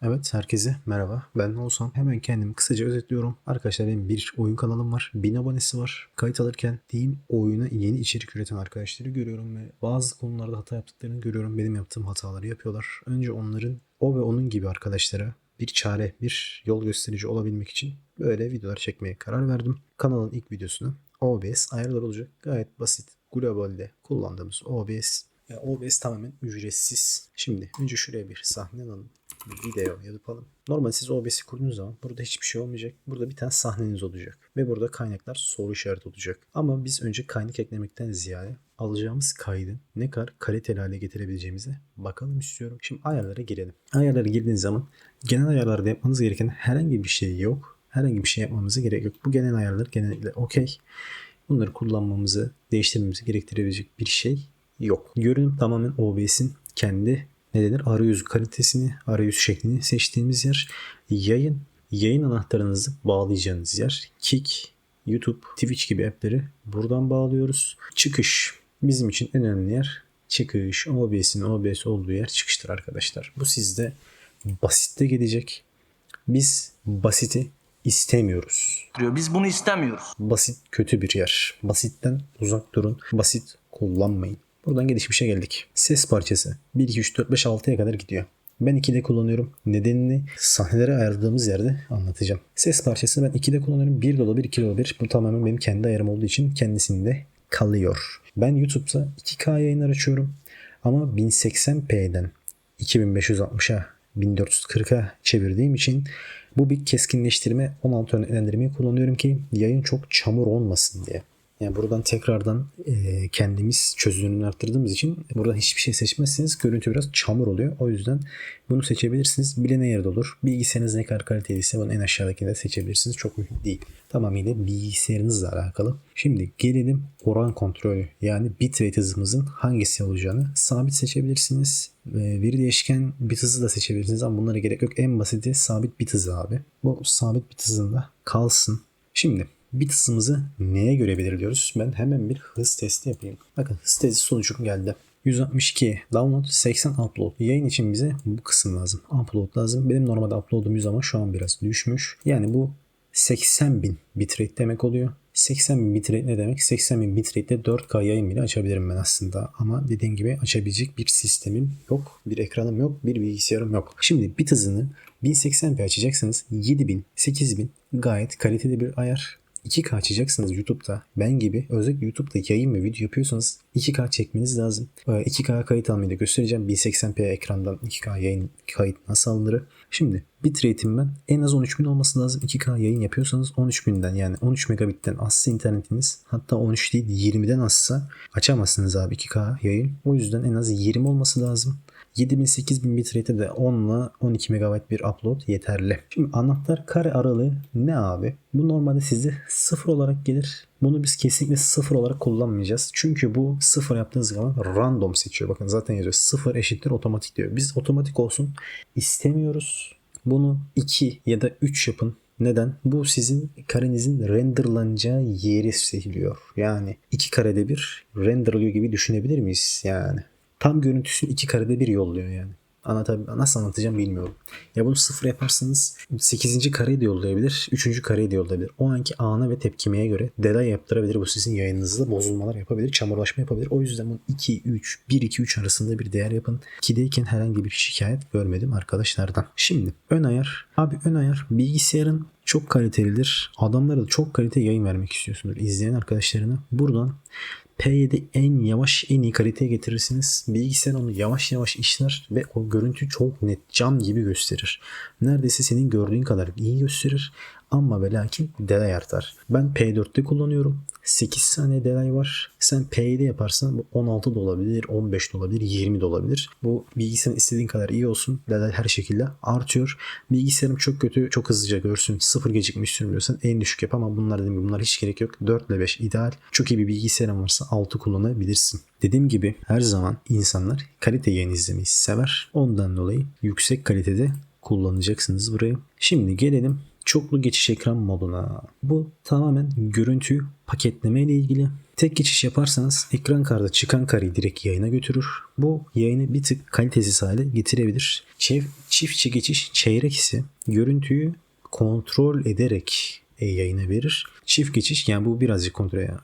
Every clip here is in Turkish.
Evet, herkese merhaba. Ben Oğuzhan. Hemen kendimi kısaca özetliyorum. Arkadaşlar benim bir oyun kanalım var. 1000 abonesi var. Kayıt alırken diyeyim oyuna yeni içerik üreten arkadaşları görüyorum ve bazı konularda hata yaptıklarını görüyorum. Benim yaptığım hataları yapıyorlar. Önce onların o ve onun gibi arkadaşlara bir çare, bir yol gösterici olabilmek için böyle videolar çekmeye karar verdim. Kanalın ilk videosunu OBS ayarlar olacak. Gayet basit. Globalde kullandığımız OBS. OBS tamamen ücretsiz. Şimdi önce şuraya bir sahne alalım. Bir video yapalım. Normal siz OBS'i kurduğunuz zaman burada hiçbir şey olmayacak. Burada bir tane sahneniz olacak. Ve burada kaynaklar soru işareti olacak. Ama biz önce kaynak eklemekten ziyade alacağımız kaydı ne kadar kaliteli hale getirebileceğimize bakalım istiyorum. Şimdi ayarlara girelim. Ayarlara girdiğiniz zaman genel ayarlarda yapmanız gereken herhangi bir şey yok. Herhangi bir şey yapmamıza gerek yok. Bu genel ayarlar genellikle okey. Bunları kullanmamızı, değiştirmemizi gerektirebilecek bir şey yok. Görünüm tamamen OBS'in kendi arayüz kalitesini, arayüz şeklini seçtiğimiz yer. Yayın anahtarınızı bağlayacağınız yer. Kick, YouTube, Twitch gibi app'leri buradan bağlıyoruz. Çıkış bizim için en önemli yer. Çıkış, OBS'in OBS olduğu yer çıkıştır arkadaşlar. Bu sizde basitte gelecek. Biz basiti istemiyoruz. Biz bunu istemiyoruz. Basit kötü bir yer. Basitten uzak durun. Basit kullanmayın. Buradan gelişmişe geldik. Ses parçası 1, 2, 3, 4, 5, 6'ya kadar gidiyor. Ben 2'de kullanıyorum. Nedenini sahnelere ayırdığımız yerde anlatacağım. Ses parçasını ben 2'de kullanıyorum. 1 de olabilir, 2 de olabilir. Bu tamamen benim kendi ayarım olduğu için kendisinde kalıyor. Ben YouTube'da 2K yayınlar açıyorum. Ama 1080p'den 2560'a 1440'a çevirdiğim için bu bir keskinleştirme 16 örneklendirmeyi kullanıyorum ki yayın çok çamur olmasın diye. Yani buradan tekrardan kendimiz çözünürlüğünü arttırdığımız için buradan hiçbir şey seçmezseniz görüntü biraz çamur oluyor. O yüzden bunu seçebilirsiniz. Bilene yerde olur. Bilgisayarınız ne kadar kaliteliyse bunu en aşağıdakini de seçebilirsiniz. Çok mühim değil. Tamamıyla bilgisayarınızla alakalı. Şimdi gelelim oran kontrolü. Yani bitrate hızımızın hangisi olacağını sabit seçebilirsiniz. Bir değişken bit hızı da seçebilirsiniz ama bunlara gerek yok. En basiti sabit bit hızı abi. Bu sabit bit hızında kalsın. Şimdi bit hızımızı neye göre belirliyoruz? Ben hemen bir hız testi yapayım. Bakın hız testi sonucum geldi. 162 download, 80 upload. Yayın için bize bu kısım lazım. Upload lazım. Benim normalde upload'um 100 ama şu an biraz düşmüş. Yani bu 80.000 bitrate demek oluyor. 80.000 bitrate ne demek? 80.000 bitrate ile 4K yayın bile açabilirim ben aslında. Ama dediğim gibi açabilecek bir sistemim yok. Bir ekranım yok. Bir bilgisayarım yok. Şimdi bit hızını 1080p açacaksınız. 7.000, 8.000 gayet kaliteli bir ayar. 2K açacaksınız YouTube'da. Ben gibi özellikle YouTube'da yayın ve video yapıyorsanız 2K çekmeniz lazım. 2K kayıt almayı da göstereceğim. 1080p ekrandan 2K yayın kayıt nasıl alınır? Şimdi bitrate'im ben en az 13.000 olması lazım. 2K yayın yapıyorsanız 13.000'den yani 13 megabitten azsa internetiniz, hatta 13 değil 20'den azsa açamazsınız abi 2K yayın. O yüzden en az 20 olması lazım. 7000-8000 bitrate'e de 10 ile 12 MB bir upload yeterli. Şimdi anahtar kare aralığı ne abi? Bu normalde size 0 olarak gelir. Bunu biz kesinlikle 0 olarak kullanmayacağız. Çünkü bu 0 yaptığınız zaman random seçiyor. Bakın zaten yazıyor 0 eşittir otomatik diyor. Biz otomatik olsun istemiyoruz. Bunu 2 ya da 3 yapın. Neden? Bu sizin karenizin renderlanacağı yeri seçiliyor. Yani 2 karede bir renderlıyor gibi düşünebilir miyiz? Yani tam görüntüsünü 2 karede bir yolluyor yani. Nasıl anlatacağım bilmiyorum. Ya bunu 0 yaparsanız 8. kareyi de yollayabilir, 3. kareyi de yollayabilir. O anki ana ve tepkimeye göre delay yaptırabilir. Bu sizin yayınınızda bozulmalar yapabilir, çamurlaşma yapabilir. O yüzden bunu 2, 3, 1, 2, 3 arasında bir değer yapın. 2'deyken herhangi bir şikayet görmedim arkadaşlardan. Şimdi ön ayar. Abi ön ayar bilgisayarın çok kalitelidir. Adamlara da çok kalite yayın vermek istiyorsunuz. İzleyen arkadaşlarına buradan P7 en yavaş en iyi kaliteye getirirsiniz. Bilgisayar onu yavaş yavaş işler ve o görüntü çok net cam gibi gösterir. Neredeyse senin gördüğün kadar iyi gösterir. Ama ve lakin delay artar. Ben P4'te kullanıyorum. 8 saniye delay var. Sen P7 yaparsan bu 16 da olabilir, 15 de olabilir, 20 de olabilir. Bu bilgisayarın istediğin kadar iyi olsun. Delay her şekilde artıyor. Bilgisayarım çok kötü, çok hızlıca görsün. Sıfır gecikmiş sürmüyorsan en düşük yap ama bunlar dediğim gibi bunlar hiç gerek yok. 4 ile 5 ideal. Çok iyi bir bilgisayarın varsa 6 kullanabilirsin. Dediğim gibi her zaman insanlar kalite yayın izlemeyi sever. Ondan dolayı yüksek kalitede kullanacaksınız burayı. Şimdi gelelim çoklu geçiş ekran moduna. Bu tamamen görüntüyü paketleme ile ilgili. Tek geçiş yaparsanız ekran kartı çıkan kareyi direkt yayına götürür. Bu yayını bir tık kalitesiz hale getirebilir. Çiftçi geçiş çeyrek ise görüntüyü kontrol ederek yayına verir. Çift geçiş yani bu birazcık kontrol ya.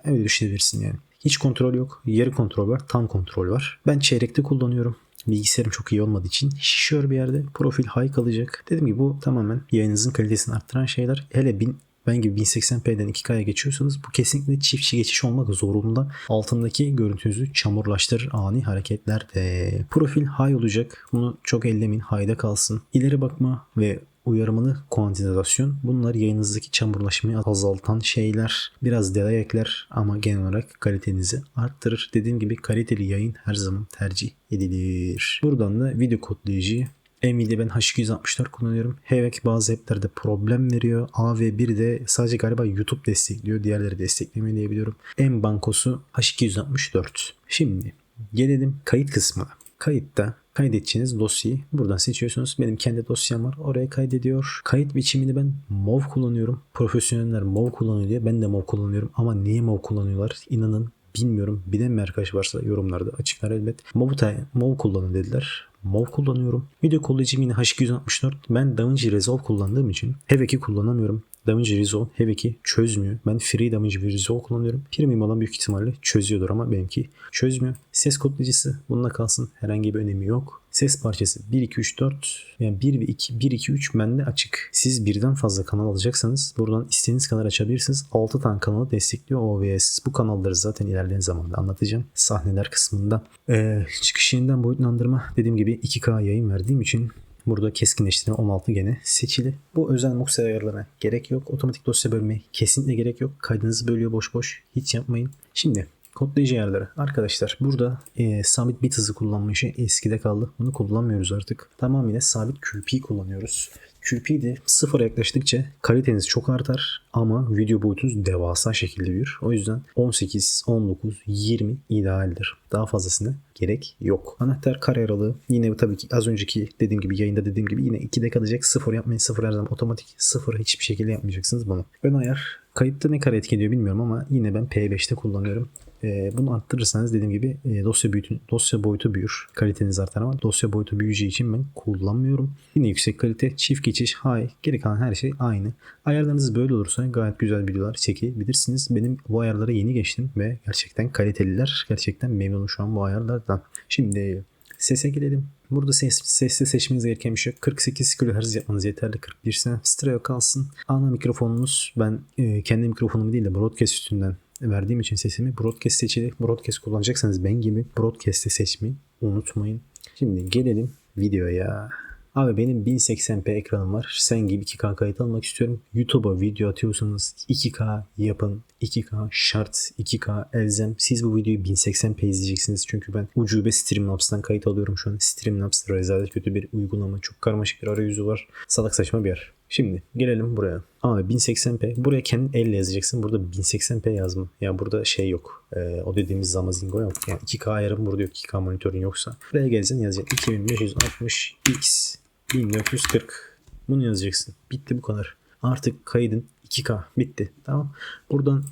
Öyle düşünebilirsin yani. Hiç kontrol yok. Yarı kontrol var. Tam kontrol var. Ben çeyrekte kullanıyorum. Bilgisayarım çok iyi olmadığı için şişiyor bir yerde. Profil high kalacak. Dediğim gibi bu tamamen yayınınızın kalitesini arttıran şeyler. Hele ben gibi 1080p'den 2K'ya geçiyorsanız bu kesinlikle çiftçi geçiş olmak zorunda. Altındaki görüntünüzü çamurlaştırır ani hareketler de. Profil high olacak. Bunu çok ellemeyin. High'da kalsın. İleri bakma ve uyarımını kuantizasyon. Bunlar yayınınızdaki çamurlaşmayı azaltan şeyler. Biraz delay ekler ama genel olarak kalitenizi arttırır. Dediğim gibi kaliteli yayın her zaman tercih edilir. Buradan da video kodlayıcıyı Nvidia ben H264 kullanıyorum. HVAC bazı app'lerde problem veriyor. AV1 de sadece galiba YouTube destekliyor. Diğerleri desteklemiyor diyebiliyorum. En bankosu H264. Şimdi gelelim kayıt kısmına. Kayıtta kaydedeceğiniz dosyayı buradan seçiyorsunuz. Benim kendi dosyam var. Oraya kaydediyor. Kayıt biçimini ben MOV kullanıyorum. Profesyoneller MOV kullanıyor diye ben de MOV kullanıyorum. Ama niye MOV kullanıyorlar? İnanın bilmiyorum. Bilen bir arkadaş varsa yorumlarda açıklar elbet. MOV kullanın dediler. MOV kullanıyorum. Video kullanıcım yine H264. Ben DaVinci Resolve kullandığım için HEVEC'i kullanamıyorum. DaVinci Resolve HEVEC'i çözmüyor. Ben Free DaVinci Resolve kullanıyorum. Premium olan büyük ihtimalle çözüyordur ama benimki çözmüyor. Ses kodlayıcısı bununla kalsın. Herhangi bir önemi yok. Ses parçası 1, 2, 3, 4 yani 1 ve 2, 1, 2, 3 bende açık. Siz birden fazla kanal alacaksanız buradan istediğiniz kadar açabilirsiniz. 6 tane kanalı destekliyor OBS. Bu kanalları zaten ilerleyen zamanda anlatacağım. Sahneler kısmında. Çıkış yeniden boyutlandırma dediğim gibi 2K yayın verdiğim için burada keskinleştirme 16 gene seçili. Bu özel MUX ayarlarına gerek yok. Otomatik dosya bölmeye kesinlikle gerek yok. Kaydınızı bölüyor boş boş. Hiç yapmayın. Şimdi kodlayıcı ayarları. Arkadaşlar burada sabit bit hızı kullanma işi eskide kaldı. Bunu kullanmıyoruz artık. Tamamıyla sabit QP kullanıyoruz. QP de sıfıra yaklaştıkça kaliteniz çok artar ama video boyutunuz devasa şekilde büyür. O yüzden 18, 19, 20 idealdir. Daha fazlasına gerek yok. Anahtar kare aralığı yine tabii ki az önceki dediğim gibi yayında dediğim gibi yine 2'de kalacak. Sıfır yapmayın. Sıfır her zaman otomatik. Sıfır hiçbir şekilde yapmayacaksınız bunu. Ön ayar kayıtta ne kadar etki ediyor bilmiyorum ama yine ben P5'te kullanıyorum. Bunu arttırırsanız dediğim gibi dosya boyutu büyür. Kaliteniz artar ama dosya boyutu büyüyeceği için ben kullanmıyorum. Yine yüksek kalite, çift geçiş, high, geri kalan her şey aynı. Ayarlarınız böyle olursa gayet güzel videolar çekebilirsiniz. Benim bu ayarlara yeni geçtim ve gerçekten kaliteliler. Gerçekten memnunum şu an bu ayarlardan. Şimdi sese gelelim. Burada sesli seçmeniz gereken bir şey yok. 48 kHz yapmanız yeterli. 41 ise stereo kalsın. Ana mikrofonunuz ben kendi mikrofonumu değil de broadcast üstünden verdiğim için sesimi broadcast seçili. Broadcast kullanacaksanız ben gibi broadcast'te seçmeyi unutmayın. Şimdi gelelim videoya. Abi benim 1080p ekranım var. Sen gibi 2K kayıt almak istiyorum. YouTube'a video atıyorsanız 2K yapın. 2K şart, 2K elzem. Siz bu videoyu 1080p izleyeceksiniz. Çünkü ben ucube Streamlabs'tan kayıt alıyorum şu an. Streamlabs rezalet kötü bir uygulama. Çok karmaşık bir arayüzü var. Salak saçma bir yer. Şimdi gelelim buraya. Abi 1080p. Buraya kendin elle yazacaksın. Burada 1080p yazma. Ya burada şey yok. O dediğimiz zamazingo yok. Yani 2K ayarım burada yok. 2K monitörün yoksa. Buraya geleceksin yazacaksın. 2560 x 1440. Bunu yazacaksın. Bitti bu kadar. Artık kaydın 2K. Bitti. Tamam. Buradan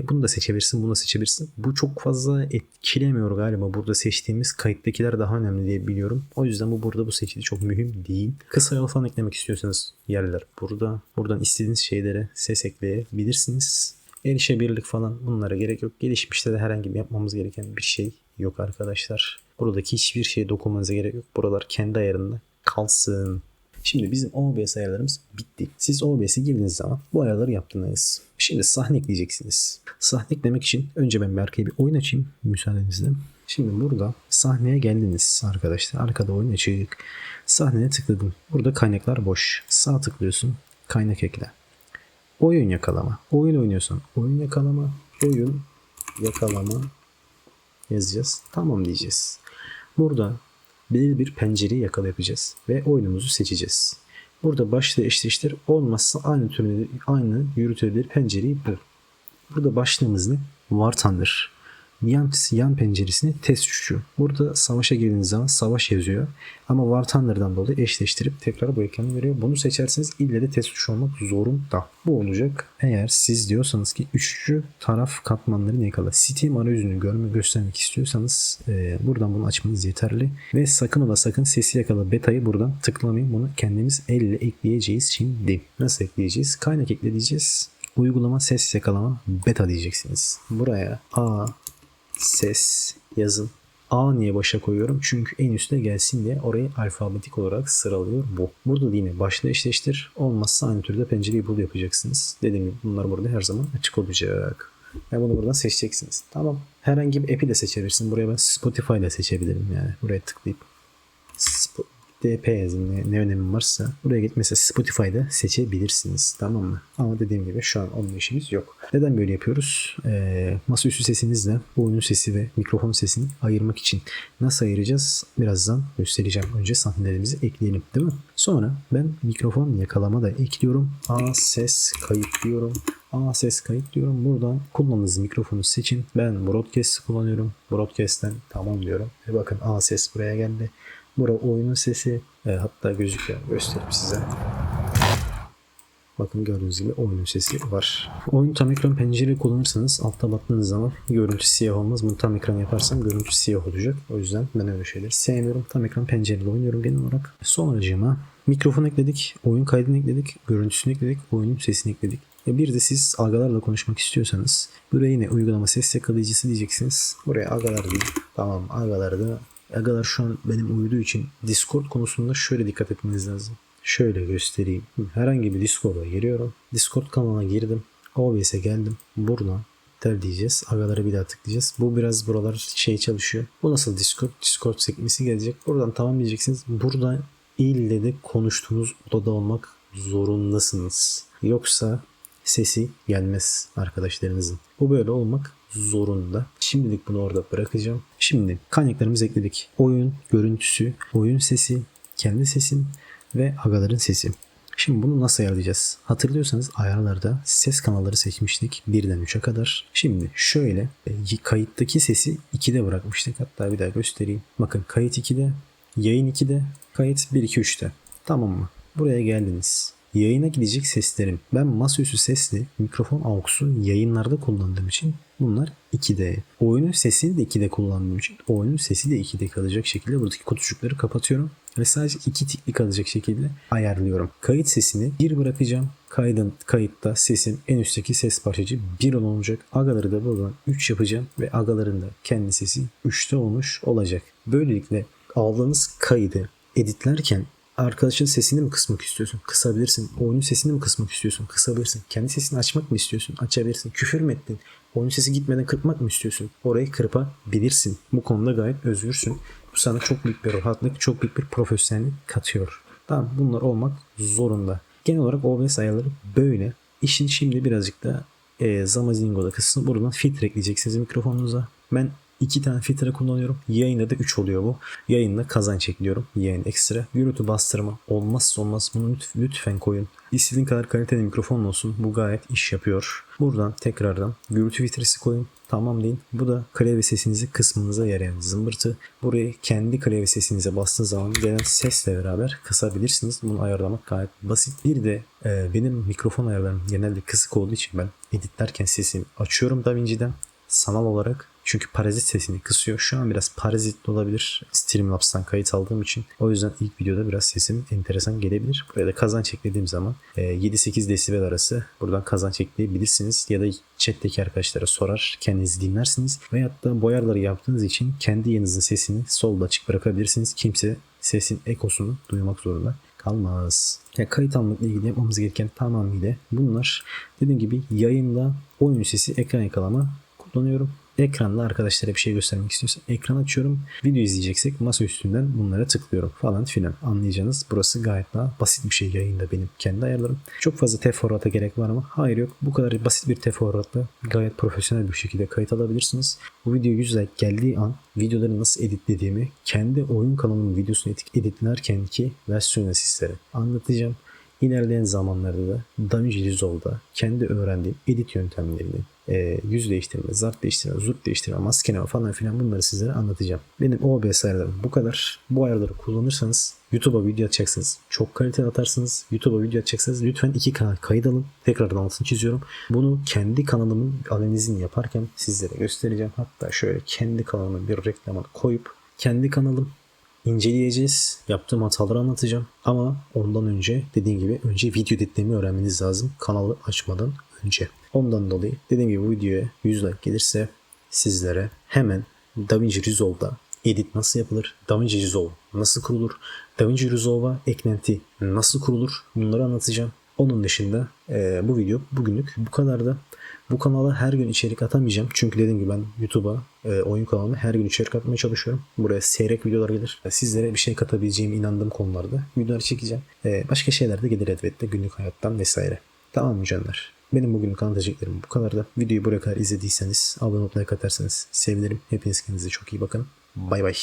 bunu da seçebilirsin. Bunu da seçebilirsin. Bu çok fazla etkilemiyor galiba. Burada seçtiğimiz kayıttakiler daha önemli diye biliyorum. O yüzden bu seçili çok mühim değil. Kısa yol falan eklemek istiyorsanız yerler burada. Buradan istediğiniz şeylere ses ekleyebilirsiniz. Erişebilirlik falan bunlara gerek yok. Gelişmişte de herhangi bir yapmamız gereken bir şey yok arkadaşlar. Buradaki hiçbir şeye dokunmanıza gerek yok. Buralar kendi ayarında kalsın. Şimdi bizim OBS ayarlarımız bitti. Siz OBS'e girdiğiniz zaman bu ayarları yaptınız. Şimdi sahne ekleyeceksiniz. Sahne eklemek için önce ben bir arkaya bir oyun açayım müsaadenizle. Şimdi burada sahneye geldiniz arkadaşlar. Arkada oyun açık. Sahneye tıkladım. Burada kaynaklar boş. Sağ tıklıyorsun. Kaynak ekle. Oyun yakalama. Oyun oynuyorsan oyun yakalama. Oyun yakalama yazacağız. Tamam diyeceğiz. Burada belirli bir pencereyi yakalayacağız ve oyunumuzu seçeceğiz. Burada başlığı eşleştir olmazsa aynı yürütebilir pencereyi bul. Burada başlığımız ne? War Thunder. yan penceresini test tuşu. Burada savaşa girdiğiniz zaman savaş yazıyor. Ama War Thunder'dan dolayı eşleştirip tekrar bu ekranı veriyor. Bunu seçerseniz ille de test tuşu olmak zorunda. Bu olacak. Eğer siz diyorsanız ki üçüncü taraf katmanlarını yakala. Steam arayüzünü göstermek istiyorsanız buradan bunu açmanız yeterli. Ve sakın ola sakın sesi yakala beta'yı buradan tıklamayın. Bunu kendimiz elle ekleyeceğiz şimdi. Nasıl ekleyeceğiz? Kaynak ekleyeceğiz. Uygulama ses yakalama beta diyeceksiniz. Buraya A ses yazın. A niye başa koyuyorum? Çünkü en üstte gelsin diye orayı alfabetik olarak sıralıyor bu. Burada da yine başla eşleştir. Olmazsa aynı türde pencereyi bul yapacaksınız. Dediğim gibi bunlar burada her zaman açık olacak. Yani bunu buradan seçeceksiniz. Tamam. Herhangi bir app'i de seçebilirsin. Buraya ben Spotify'da seçebilirim yani. Buraya tıklayıp DP yazın ne önemi varsa buraya git mesela Spotify'da seçebilirsiniz, tamam mı? Ama dediğim gibi şu an onun işimiz yok. Neden böyle yapıyoruz? Masaüstü sesinizle bu oyunun sesi ve mikrofon sesini ayırmak için nasıl ayıracağız? Birazdan göstereceğim. Önce sahnelerimizi ekleyelim, değil mi? Sonra ben mikrofon yakalama da ekliyorum. A ses kayıt diyorum. A ses kayıt diyorum. Buradan kullandığınız mikrofonu seçin. Ben Broadcast kullanıyorum. Broadcast'ten tamam diyorum. Bakın A ses buraya geldi. Burada oyunun sesi hatta gözüküyor. Göstereyim size. Bakın gördüğünüz gibi oyunun sesi var. Oyun tam ekran pencere kullanırsanız altta baktığınız zaman görüntü siyah olmaz. Bunu tam ekran yaparsam görüntü siyah olacak. O yüzden ben öyle şeyleri sevmiyorum. Tam ekran pencereli oynuyorum genel olarak. Sonracığıma mikrofon ekledik. Oyun kaydını ekledik. Görüntüsünü ekledik. Oyunun sesini ekledik. Bir de siz agalarla konuşmak istiyorsanız buraya yine uygulama ses yakalayıcısı diyeceksiniz. Buraya agalar değil. Tamam, agalarda agalar şu an benim uyuduğu için Discord konusunda şöyle dikkat etmeniz lazım. Şöyle göstereyim. Herhangi bir Discord'a giriyorum. Discord kanalına girdim. OBS'e geldim. Buradan diyeceğiz. Agalara bir daha tıklayacağız. Bu biraz buralar çalışıyor. Bu nasıl Discord? Discord sekmesi gelecek. Buradan tamam diyeceksiniz. Buradan ille de konuştuğunuz odada olmak zorundasınız. Yoksa sesi gelmez arkadaşlarınızın. Bu böyle olmak zorunda. Şimdilik bunu orada bırakacağım. Şimdi kaynaklarımızı ekledik. Oyun görüntüsü, oyun sesi, kendi sesim ve agaların sesi. Şimdi bunu nasıl ayarlayacağız? Hatırlıyorsanız ayarlarda ses kanalları seçmiştik. 1'den 3'e kadar. Şimdi şöyle kayıttaki sesi 2'de bırakmıştık. Hatta bir daha göstereyim. Bakın kayıt 2'de, yayın 2'de, kayıt 1, 2, 3'te. Tamam mı? Buraya geldiniz. Yayına gidecek seslerim. Ben masaüstü sesli mikrofon AUX'u yayınlarda kullandığım için bunlar 2'de. Oyunun sesini de 2'de kullandığım için oyunun sesi de 2'de kalacak şekilde buradaki kutucukları kapatıyorum. Ve sadece 2 tikli kalacak şekilde ayarlıyorum. Kayıt sesini 1 bırakacağım. Kayıtta sesim en üstteki ses parçacı 1 olacak. Agaları da buradan 3 yapacağım. Ve agaların da kendi sesi 3'te olmuş olacak. Böylelikle aldığınız kaydı editlerken arkadaşın sesini mi kısmak istiyorsun? Kısabilirsin. Oyunun sesini mi kısmak istiyorsun? Kısabilirsin. Kendi sesini açmak mı istiyorsun? Açabilirsin. Küfür mü ettin? Oyun sesi gitmeden kırpmak mı istiyorsun? Orayı kırpabilirsin. Bu konuda gayet özgürsün. Bu sana çok büyük bir rahatlık, çok büyük bir profesyonellik katıyor. Tamam, bunlar olmak zorunda. Genel olarak OBS ayarları böyle. İşin şimdi birazcık da Zamazingo'da kısmı. Buradan filtre ekleyeceksiniz mikrofonunuza. Ben 2 tane filtre kullanıyorum. Yayında da 3 oluyor bu. Yayında kazanç ekliyorum. Yayın ekstra. Gürültü bastırma. Olmazsa olmaz. Bunu lütfen koyun. İstediğin kadar kaliteli mikrofon olsun. Bu gayet iş yapıyor. Buradan tekrardan gürültü filtresi koyun. Tamam deyin. Bu da klavye sesinizi kısmınıza yarayan zımbırtı. Burayı kendi klavye sesinize bastığı zaman gelen sesle beraber kısabilirsiniz. Bunu ayarlamak gayet basit. Bir de benim mikrofon ayarlarım genelde kısık olduğu için ben editlerken sesimi açıyorum DaVinci'den sanal olarak. Çünkü parazit sesini kısıyor. Şu an biraz parazitli olabilir. Streamlabs'tan kayıt aldığım için. O yüzden ilk videoda biraz sesim enteresan gelebilir. Buraya da kazanç eklediğim zaman 7-8 desibel arası buradan kazanç ekleyebilirsiniz. Ya da chat'teki arkadaşlara sorar. Kendiniz dinlersiniz. Veyahut da bu ayarları yaptığınız için kendi yayınınızın sesini solda açık bırakabilirsiniz. Kimse sesin ekosunu duymak zorunda kalmaz. Kayıt almakla ilgili yapmamız gereken tamamıyla bunlar. Dediğim gibi yayında oyun sesi ekran yakalama kullanıyorum. Ekranda arkadaşlara bir şey göstermek istiyorsam ekran açıyorum. Video izleyeceksek masa üstünden bunlara tıklıyorum falan filan. Anlayacağınız burası gayet daha basit bir şey yayında benim kendi ayarlarım. Çok fazla teferruata gerek var mı? Hayır yok. Bu kadar basit bir teferruatla gayet profesyonel bir şekilde kayıt alabilirsiniz. Bu video 100 like geldiği an videoları nasıl editlediğimi kendi oyun kanalımın videosunu editlerken ki versiyonel sizlere anlatacağım. İlerleyen zamanlarda da DaVinci Resolve'da kendi öğrendiğim edit yöntemlerini yüz değiştirme, zart değiştirme, zurt değiştirme, maskeleme falan filan bunları sizlere anlatacağım. Benim OBS ayarlarım bu kadar. Bu ayarları kullanırsanız YouTube'a video atacaksınız. Çok kaliteli atarsınız. YouTube'a video atacaksınız. Lütfen 2K kayıt alın. Tekrardan altını çiziyorum. Bunu kendi kanalımın analizini yaparken sizlere göstereceğim. Hatta şöyle kendi kanalımın bir reklamını koyup kendi kanalım inceleyeceğiz. Yaptığım hataları anlatacağım. Ama ondan önce dediğim gibi önce video editlemeyi öğrenmeniz lazım. Kanalı açmadan önce. Ondan dolayı dediğim gibi bu videoya 100 like gelirse sizlere hemen DaVinci Resolve'da edit nasıl yapılır? DaVinci Resolve nasıl kurulur? DaVinci Resolve'a eklenti nasıl kurulur? Bunları anlatacağım. Onun dışında bu video bugünlük bu kadar da. Bu kanala her gün içerik atamayacağım. Çünkü dediğim gibi ben YouTube'a oyun kanalıma her gün içerik atmaya çalışıyorum. Buraya seyrek videolar gelir. Sizlere bir şey katabileceğim inandığım konularda videolar çekeceğim. Başka şeyler de gelir elbette günlük hayattan vesaire. Tamam mı canlar? Benim bugünlük anlatacaklarım bu kadar da. Videoyu buraya kadar izlediyseniz abone olmayı katarsanız sevinirim. Hepiniz kendinize çok iyi bakın. Bay bay.